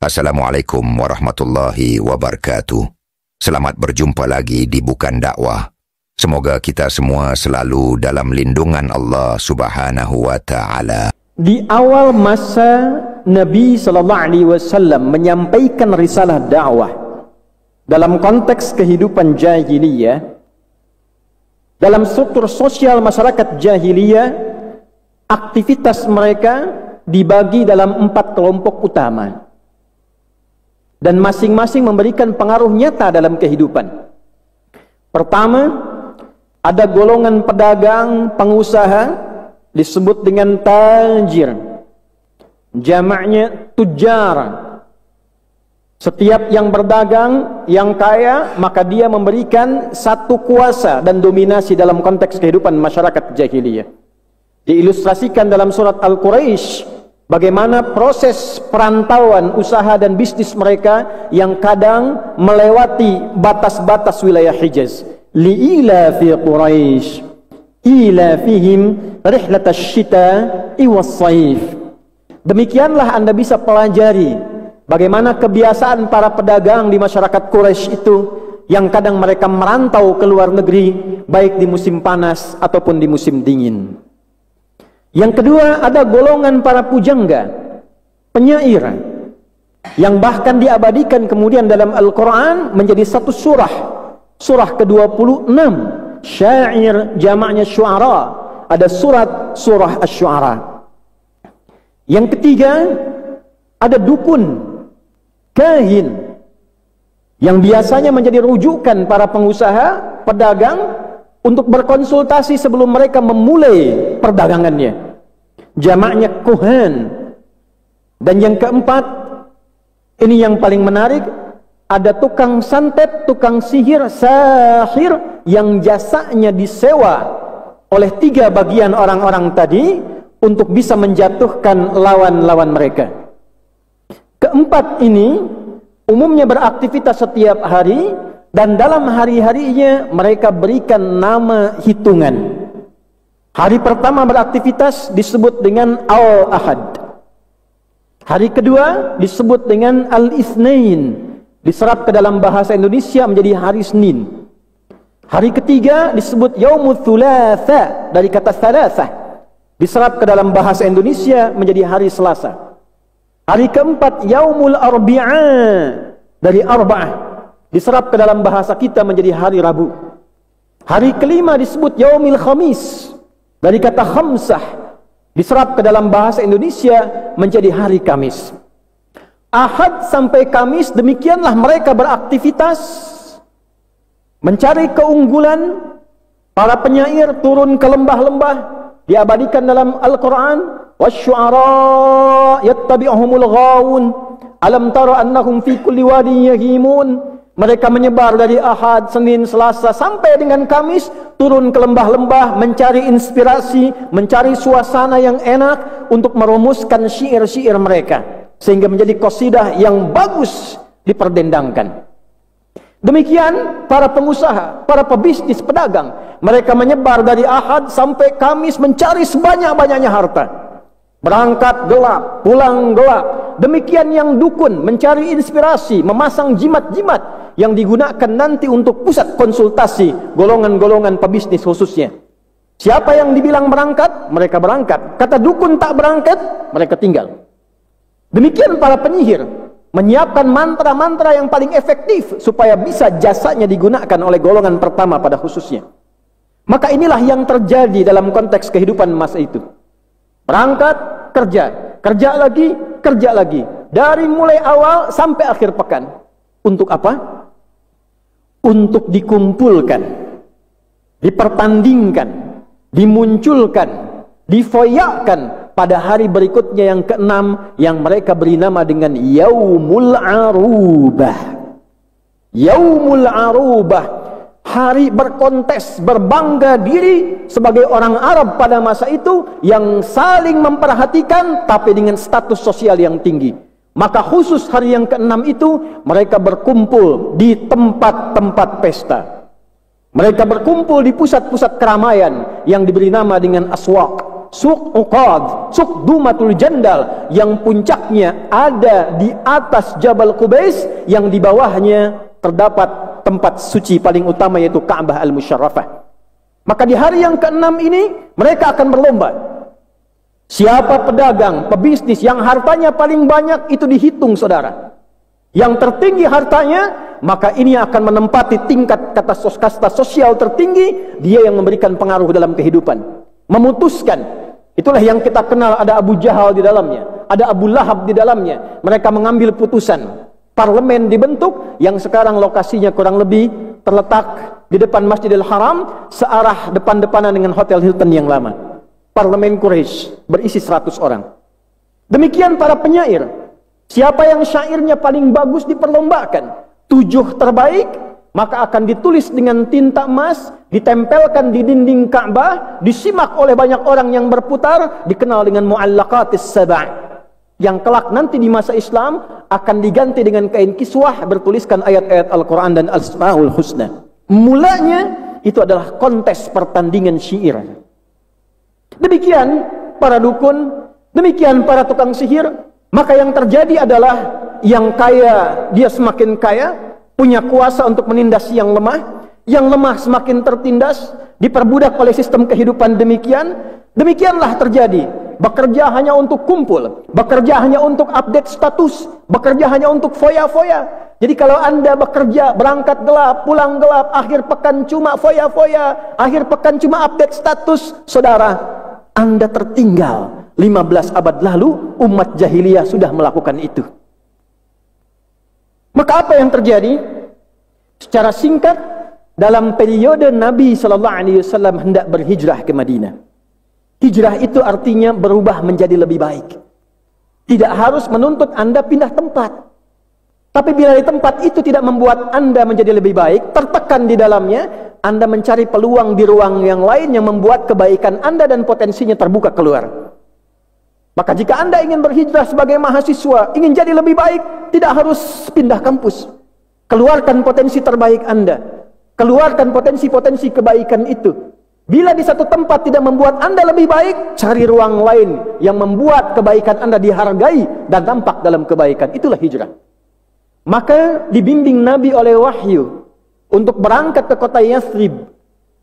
Assalamualaikum warahmatullahi wabarakatuh. Selamat berjumpa lagi di Bukan Dakwah. Semoga kita semua selalu dalam lindungan Allah Subhanahu wa Ta'ala. Di awal masa Nabi SAW menyampaikan risalah dakwah dalam konteks kehidupan jahiliyah, dalam struktur sosial masyarakat jahiliyah, aktivitas mereka dibagi dalam 4 kelompok utama. Dan masing-masing memberikan pengaruh nyata dalam kehidupan. Pertama, ada golongan pedagang, pengusaha, disebut dengan tajir. Jamaknya tujar. Setiap yang berdagang, yang kaya, maka dia memberikan satu kuasa dan dominasi dalam konteks kehidupan masyarakat jahiliyah. Diilustrasikan dalam surat Al-Quraisy, bagaimana proses perantauan usaha dan bisnis mereka yang kadang melewati batas-batas wilayah Hijaz. Li'ila fi Quraisy ila fihim rihlatash shita'i was-saif. Demikianlah Anda bisa pelajari bagaimana kebiasaan para pedagang di masyarakat Quraisy itu yang kadang mereka merantau ke luar negeri baik di musim panas ataupun di musim dingin. Yang kedua, ada golongan para pujangga, penyair, yang bahkan diabadikan kemudian dalam Al-Quran menjadi satu surah, surah ke-26, syair, jamaknya syu'ara, ada surah Asy-Syu'ara. Yang ketiga, ada dukun, kahin, yang biasanya menjadi rujukan para pengusaha, pedagang, untuk berkonsultasi sebelum mereka memulai perdagangannya. Jamaknya kuhan. Dan yang keempat, ini yang paling menarik, ada tukang santet, tukang sihir, sahir, yang jasanya disewa oleh 3 bagian orang-orang tadi untuk bisa menjatuhkan lawan-lawan mereka. Keempat ini umumnya beraktivitas setiap hari, dan dalam hari-harinya mereka berikan nama hitungan. Hari pertama beraktivitas disebut dengan Al-Ahad. Hari kedua disebut dengan Al-Itsnain, diserap ke dalam bahasa Indonesia menjadi hari Senin. Hari ketiga disebut Yaumul Thulatha, dari kata thalathah, diserap ke dalam bahasa Indonesia menjadi hari Selasa. Hari keempat Yaumul Arbi'a, dari arba'ah, diserap ke dalam bahasa kita menjadi hari Rabu. Hari kelima disebut Yaumil Khamis, dari kata khamsah, diserap ke dalam bahasa Indonesia menjadi hari Kamis. Ahad sampai Kamis, demikianlah mereka beraktivitas mencari keunggulan. Para penyair turun ke lembah-lembah, diabadikan dalam Al-Quran, wasyu'ara yattabi'uhumul ghawun alam tara annahum fi kulli wadin yahimun. Mereka menyebar dari Ahad, Senin, Selasa sampai dengan Kamis, turun ke lembah-lembah mencari inspirasi, mencari suasana yang enak untuk merumuskan syair-syair mereka, sehingga menjadi qasidah yang bagus diperdendangkan. Demikian para pengusaha, para pebisnis, pedagang, mereka menyebar dari Ahad sampai Kamis mencari sebanyak-banyaknya harta. Berangkat gelap, pulang gelap. Demikian yang dukun mencari inspirasi, memasang jimat-jimat yang digunakan nanti untuk pusat konsultasi golongan-golongan pebisnis khususnya. Siapa yang dibilang berangkat, mereka berangkat. Kata dukun tak berangkat, mereka tinggal. Demikian para penyihir menyiapkan mantra-mantra yang paling efektif supaya bisa jasanya digunakan oleh golongan pertama pada khususnya. Maka inilah yang terjadi dalam konteks kehidupan masa itu. Berangkat, kerja, kerja lagi, kerja lagi, dari mulai awal sampai akhir pekan. Untuk apa? Untuk dikumpulkan, dipertandingkan, dimunculkan, difoyakan pada hari berikutnya yang ke-6, yang mereka beri nama dengan Yaumul Arubah. Yaumul Arubah, hari berkontes, berbangga diri sebagai orang Arab pada masa itu, yang saling memperhatikan tapi dengan status sosial yang tinggi. Maka khusus hari yang ke-6 itu mereka berkumpul di tempat-tempat pesta. Mereka berkumpul di pusat-pusat keramaian yang diberi nama dengan aswaq. Suq Uqad, Suq Dumatul Jandal, yang puncaknya ada di atas Jabal Qubais, yang di bawahnya terdapat tempat suci paling utama, yaitu Ka'bah Al-Musyarrafah. Maka di hari yang ke-6 ini mereka akan berlomba. Siapa pedagang, pebisnis yang hartanya paling banyak, itu dihitung, saudara. Yang tertinggi hartanya, maka ini akan menempati tingkat kasta sosial tertinggi. Dia yang memberikan pengaruh dalam kehidupan, memutuskan. Itulah yang kita kenal, ada Abu Jahal di dalamnya, ada Abu Lahab di dalamnya. Mereka mengambil putusan. Parlemen dibentuk, yang sekarang lokasinya kurang lebih terletak di depan Masjidil Haram, searah depan-depanan dengan Hotel Hilton yang lama. Parlemen Quraisy berisi 100 orang. Demikian para penyair. Siapa yang syairnya paling bagus diperlombakan. 7 terbaik, maka akan ditulis dengan tinta emas, ditempelkan di dinding Ka'bah, disimak oleh banyak orang yang berputar, dikenal dengan Mu'allaqatis Saba'. Yang kelak nanti di masa Islam akan diganti dengan kain kiswah bertuliskan ayat-ayat Al-Quran dan Asmaul Husna. Mulanya itu adalah kontes pertandingan syair. Demikian para dukun, demikian para tukang sihir. Maka yang terjadi adalah yang kaya dia semakin kaya, punya kuasa untuk menindas yang lemah. Yang lemah semakin tertindas, diperbudak oleh sistem kehidupan demikian. Demikianlah terjadi. Bekerja hanya untuk kumpul, bekerja hanya untuk update status, bekerja hanya untuk foya-foya. Jadi kalau Anda bekerja, berangkat gelap, pulang gelap, akhir pekan cuma foya-foya, akhir pekan cuma update status, saudara, Anda tertinggal. 15 abad lalu umat jahiliyah sudah melakukan itu. Maka apa yang terjadi? Secara singkat, dalam periode Nabi SAW hendak berhijrah ke Madinah. Hijrah itu artinya berubah menjadi lebih baik. Tidak harus menuntut Anda pindah tempat. Tapi bila di tempat itu tidak membuat Anda menjadi lebih baik, tertekan di dalamnya, Anda mencari peluang di ruang yang lain yang membuat kebaikan Anda dan potensinya terbuka keluar. Maka jika Anda ingin berhijrah sebagai mahasiswa, ingin jadi lebih baik, tidak harus pindah kampus. Keluarkan potensi terbaik Anda. Keluarkan potensi-potensi kebaikan itu. Bila di satu tempat tidak membuat Anda lebih baik, cari ruang lain yang membuat kebaikan Anda dihargai dan tampak dalam kebaikan. Itulah hijrah. Maka dibimbing Nabi oleh wahyu untuk berangkat ke kota Yathrib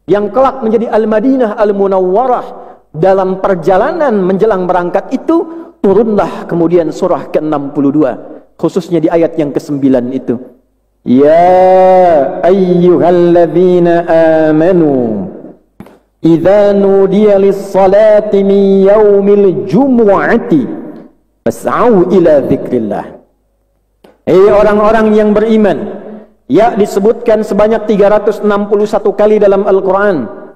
yang kelak menjadi Al-Madinah Al-Munawwarah. Dalam perjalanan menjelang berangkat itu, turunlah kemudian surah ke-62, khususnya di ayat yang ke-9 itu. Ya ayyuhalladzina amanu idza nudiya lis-salati min yaumil jumu'ati fas'au ila dzikrillah. Hei orang-orang yang beriman, ya disebutkan sebanyak 361 kali dalam Al-Quran.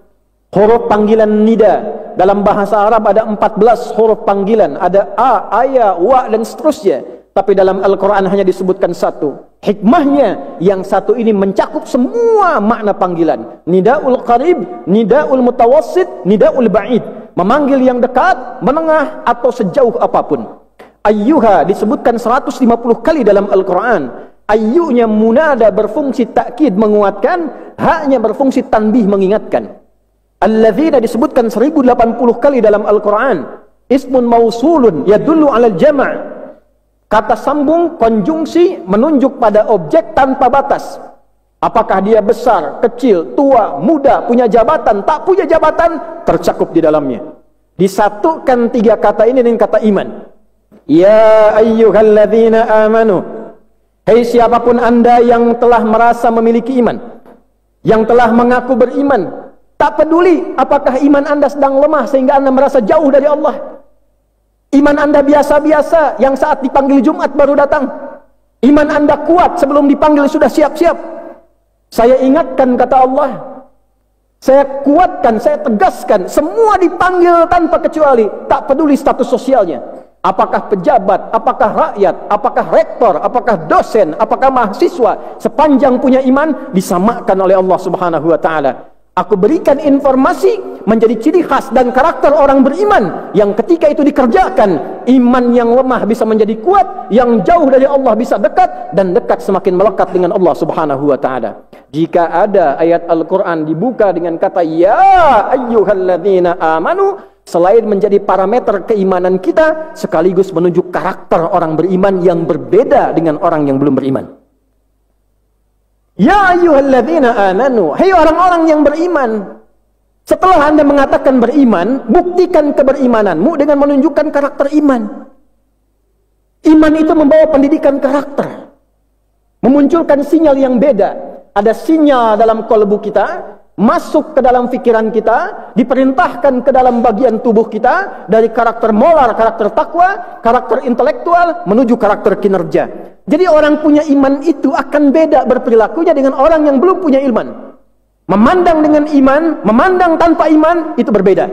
Huruf panggilan nida. Dalam bahasa Arab ada 14 huruf panggilan. Ada a, aya, wa, dan seterusnya. Tapi dalam Al-Quran hanya disebutkan satu. Hikmahnya, yang satu ini mencakup semua makna panggilan. Nida'ul qarib, nida'ul mutawassit, nida'ul ba'id. Memanggil yang dekat, menengah, atau sejauh apapun. Ayyuha disebutkan 150 kali dalam Al-Quran. Ayyunya munada berfungsi takkid menguatkan, haknya berfungsi tanbih mengingatkan. Alladzina disebutkan 1080 kali dalam Al-Quran. Ismun mausulun yadullu ala jama'. Kata sambung, konjungsi, menunjuk pada objek tanpa batas. Apakah dia besar, kecil, tua, muda, punya jabatan, tak punya jabatan, tercakup di dalamnya. Disatukan 3 kata ini dengan kata iman. Ya ayyuhalladzina amanu. Hei siapapun Anda yang telah merasa memiliki iman, yang telah mengaku beriman, tak peduli apakah iman Anda sedang lemah sehingga Anda merasa jauh dari Allah. Iman Anda biasa-biasa yang saat dipanggil Jumat baru datang. Iman Anda kuat sebelum dipanggil sudah siap-siap. Saya ingatkan kata Allah. Saya kuatkan, saya tegaskan. Semua dipanggil tanpa kecuali. Tak peduli status sosialnya. Apakah pejabat, apakah rakyat, apakah rektor, apakah dosen, apakah mahasiswa. Sepanjang punya iman disamakan oleh Allah Subhanahu wa ta'ala. Aku berikan informasi menjadi ciri khas dan karakter orang beriman yang ketika itu dikerjakan, iman yang lemah bisa menjadi kuat, yang jauh dari Allah bisa dekat, dan dekat semakin melekat dengan Allah Subhanahu wa ta'ala. Jika ada ayat Al-Quran dibuka dengan kata ya ayyuhalladzina amanu, selain menjadi parameter keimanan kita, sekaligus menunjuk karakter orang beriman yang berbeda dengan orang yang belum beriman. Ya ayyuhalladzina amanu, hai orang-orang yang beriman, setelah Anda mengatakan beriman, buktikan keberimananmu dengan menunjukkan karakter iman. Iman itu membawa pendidikan karakter, memunculkan sinyal yang beda. Ada sinyal dalam kalbu kita, masuk ke dalam pikiran kita, diperintahkan ke dalam bagian tubuh kita, dari karakter moral, karakter takwa, karakter intelektual, menuju karakter kinerja. Jadi orang punya iman itu akan beda berperilakunya dengan orang yang belum punya iman. Memandang dengan iman, memandang tanpa iman, itu berbeda.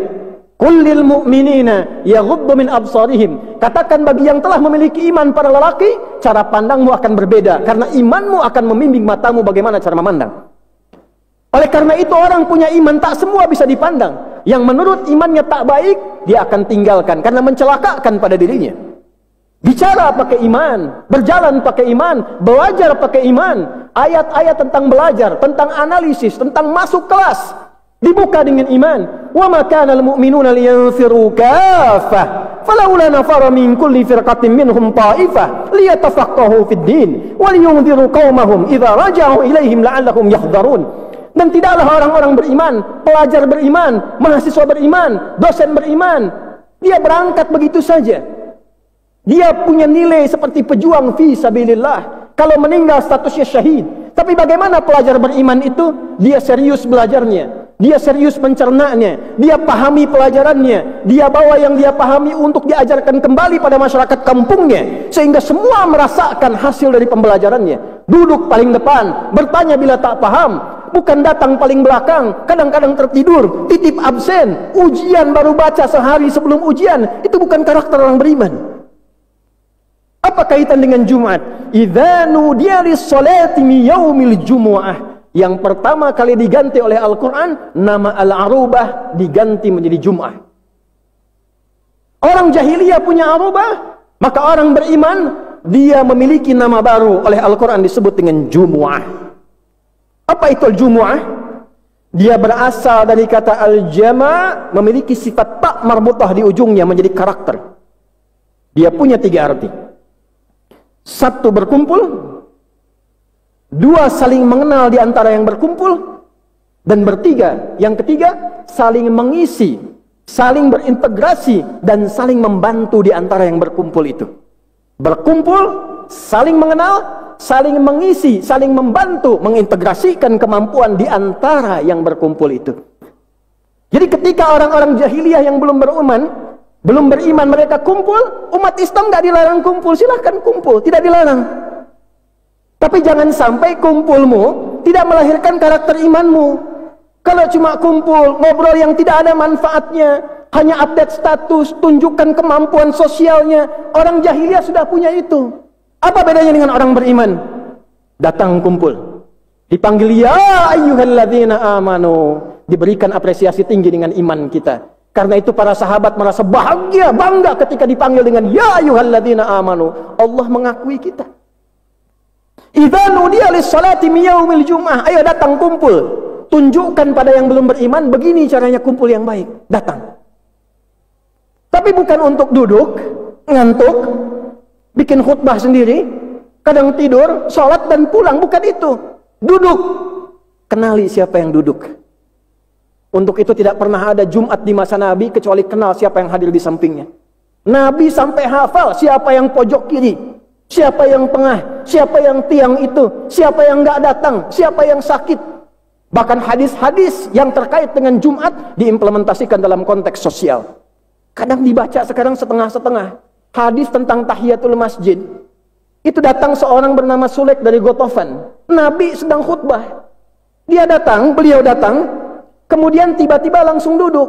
Kullil mu'minina yaghuddu min absarihim. Katakan bagi yang telah memiliki iman para lelaki, cara pandangmu akan berbeda, karena imanmu akan membimbing matamu bagaimana cara memandang. Oleh karena itu orang punya iman tak semua bisa dipandang. Yang menurut imannya tak baik, dia akan tinggalkan karena mencelakakan pada dirinya. Bicara pakai iman, berjalan pakai iman, belajar pakai iman. Ayat-ayat tentang belajar, tentang analisis, tentang masuk kelas, dibuka dengan iman. Wa ma kana al-mu'minuna liyanfiru kaffah falawla nafara min kulli firqatin minhum ta'ifah liyatafaqahu fid din wa liyunziru qaumahum idza raja'u ilaihim la'allahum yahdharun. Dan tidaklah orang-orang beriman, pelajar beriman, mahasiswa beriman, dosen beriman, dia berangkat begitu saja. Dia punya nilai seperti pejuang fi sabilillah. Kalau meninggal statusnya syahid. Tapi bagaimana pelajar beriman itu? Dia serius belajarnya, dia serius mencernanya, dia pahami pelajarannya, dia bawa yang dia pahami untuk diajarkan kembali pada masyarakat kampungnya, sehingga semua merasakan hasil dari pembelajarannya. Duduk paling depan, bertanya bila tak paham, bukan datang paling belakang, kadang-kadang tertidur, titip absen, ujian baru baca sehari sebelum ujian. Itu bukan karakter orang beriman. Apa kaitan dengan Jumat? Idza nudiya lis-sholati min yaumil jumu'ah. Yang pertama kali diganti oleh Al-Quran, nama Al-Arubah diganti menjadi Jum'ah. Orang jahiliyah punya Arubah, maka orang beriman, dia memiliki nama baru oleh Al-Quran disebut dengan Jumu'ah. Apa itu Jumu'ah? Dia berasal dari kata Al-Jama', memiliki sifat tak marbutah di ujungnya menjadi karakter. Dia punya 3 arti. 1, berkumpul. 2, saling mengenal di antara yang berkumpul. Dan yang ketiga, saling mengisi, saling berintegrasi, dan saling membantu di antara yang berkumpul itu. Berkumpul, saling mengenal, saling mengisi, saling membantu, mengintegrasikan kemampuan di antara yang berkumpul itu. Jadi ketika orang-orang jahiliyah yang belum beriman mereka kumpul, umat Islam tidak dilarang kumpul, silahkan kumpul, tidak dilarang. Tapi jangan sampai kumpulmu tidak melahirkan karakter imanmu. Kalau cuma kumpul, ngobrol yang tidak ada manfaatnya, hanya update status, tunjukkan kemampuan sosialnya, orang jahiliyah sudah punya itu. Apa bedanya dengan orang beriman? Datang kumpul, dipanggil ya ayyuhalladzina amanu, diberikan apresiasi tinggi dengan iman kita. Karena itu para sahabat merasa bahagia, bangga ketika dipanggil dengan ya ayyuhalladzina amanu. Allah mengakui kita. Idza nudiya lis-sholati min yaumil jumu'ah, ayo datang kumpul. Tunjukkan pada yang belum beriman begini caranya kumpul yang baik. Datang. Tapi bukan untuk duduk, ngantuk, bikin khutbah sendiri, kadang tidur, sholat dan pulang, bukan itu. Duduk. Kenali siapa yang duduk. Untuk itu tidak pernah ada Jumat di masa Nabi kecuali kenal siapa yang hadir di sampingnya. Nabi sampai hafal siapa yang pojok kiri, siapa yang tengah, siapa yang tiang itu, siapa yang enggak datang, siapa yang sakit. Bahkan hadis-hadis yang terkait dengan Jumat diimplementasikan dalam konteks sosial. Kadang dibaca sekarang setengah-setengah. Hadis tentang tahiyatul masjid. Itu datang seorang bernama Sulaik dari Gotofan. Nabi sedang khutbah. Beliau datang. Kemudian tiba-tiba langsung duduk.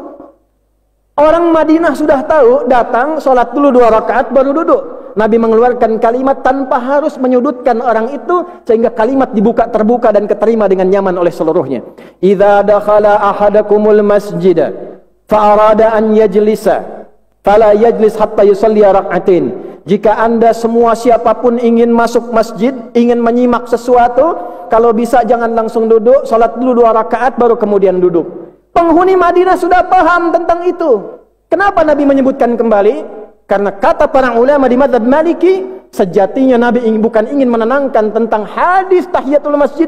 Orang Madinah sudah tahu, datang, sholat dulu 2 rakaat, baru duduk. Nabi mengeluarkan kalimat tanpa harus menyudutkan orang itu, sehingga kalimat dibuka terbuka dan keterima dengan nyaman oleh seluruhnya. Idza dakhala ahadakumul masjida fa arada an yajlisa fala yajlis hatta yusalli rak'atain. Jika anda semua siapapun ingin masuk masjid, ingin menyimak sesuatu, kalau bisa jangan langsung duduk, salat dulu 2 rakaat baru kemudian duduk. Penghuni Madinah sudah paham tentang itu. Kenapa Nabi menyebutkan kembali? Karena kata para ulama di mazhab Maliki, sejatinya Nabi bukan ingin menenangkan tentang hadis tahiyatul masjid,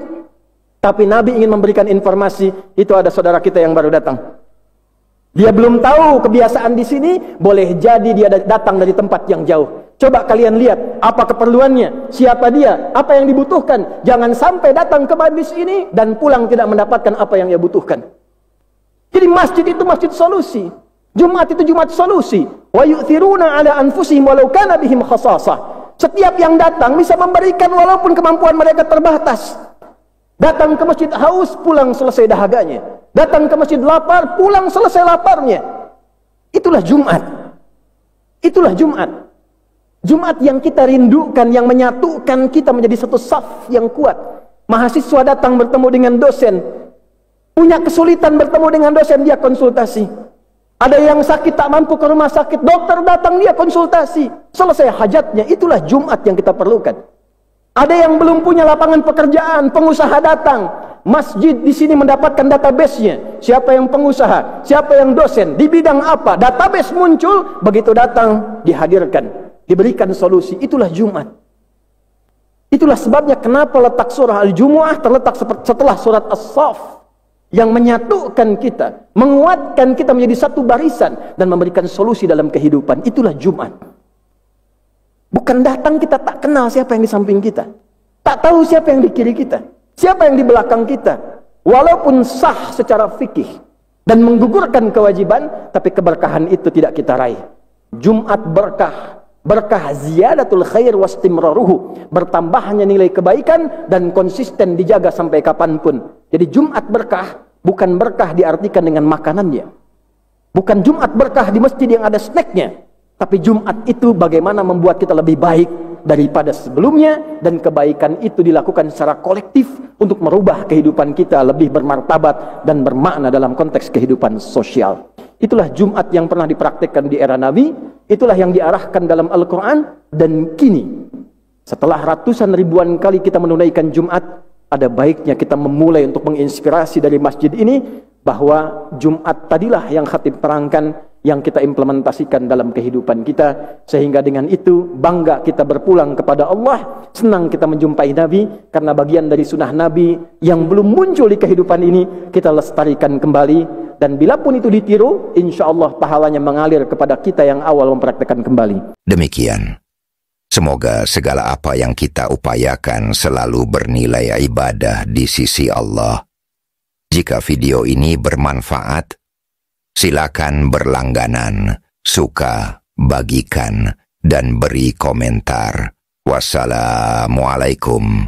tapi Nabi ingin memberikan informasi, itu ada saudara kita yang baru datang. Dia belum tahu kebiasaan di sini, boleh jadi dia datang dari tempat yang jauh. Coba kalian lihat apa keperluannya, siapa dia, apa yang dibutuhkan. Jangan sampai datang ke majlis ini dan pulang tidak mendapatkan apa yang ia butuhkan. Jadi masjid itu masjid solusi. Jumat itu Jumat solusi. Wa yu'thiruna ala anfusihim walau kana bihim khasasah. Setiap yang datang bisa memberikan walaupun kemampuan mereka terbatas. Datang ke masjid haus, pulang selesai dahaganya. Datang ke masjid lapar, pulang selesai laparnya. Itulah Jumat. Itulah Jumat. Jumat yang kita rindukan, yang menyatukan kita menjadi satu saf yang kuat. Mahasiswa datang bertemu dengan dosen. Punya kesulitan bertemu dengan dosen, dia konsultasi. Ada yang sakit tak mampu ke rumah sakit, dokter datang, dia konsultasi. Selesai hajatnya. Itulah Jumat yang kita perlukan. Ada yang belum punya lapangan pekerjaan, pengusaha datang. Masjid di sini mendapatkan database-nya. Siapa yang pengusaha, siapa yang dosen, di bidang apa, database muncul, begitu datang dihadirkan, diberikan solusi. Itulah Jumat. Itulah sebabnya kenapa letak surah Al-Jumu'ah terletak setelah surat As-Saff, yang menyatukan kita, menguatkan kita menjadi satu barisan dan memberikan solusi dalam kehidupan. Itulah Jumat. Bukan datang kita tak kenal siapa yang di samping kita, tak tahu siapa yang di kiri kita, siapa yang di belakang kita. Walaupun sah secara fikih dan menggugurkan kewajiban, tapi keberkahan itu tidak kita raih. Jumat berkah, berkah ziyadatul khair wastimraruhu, bertambahnya nilai kebaikan dan konsisten dijaga sampai kapanpun. Jadi Jumat berkah bukan berkah diartikan dengan makanannya, bukan Jumat berkah di masjid yang ada snacknya, tapi Jumat itu bagaimana membuat kita lebih baik daripada sebelumnya, dan kebaikan itu dilakukan secara kolektif untuk merubah kehidupan kita lebih bermartabat dan bermakna dalam konteks kehidupan sosial. Itulah Jumat yang pernah dipraktikkan di era Nabi, itulah yang diarahkan dalam Al-Quran, dan kini setelah ratusan ribuan kali kita menunaikan Jumat, ada baiknya kita memulai untuk menginspirasi dari masjid ini, bahwa Jumat tadilah yang khatib terangkan, yang kita implementasikan dalam kehidupan kita, sehingga dengan itu bangga kita berpulang kepada Allah, senang kita menjumpai Nabi, karena bagian dari sunnah Nabi yang belum muncul di kehidupan ini, kita lestarikan kembali, dan bila pun itu ditiru, insya Allah pahalanya mengalir kepada kita yang awal mempraktekkan kembali. Demikian. Semoga segala apa yang kita upayakan selalu bernilai ibadah di sisi Allah. Jika video ini bermanfaat, silakan berlangganan, suka, bagikan, dan beri komentar. Wassalamualaikum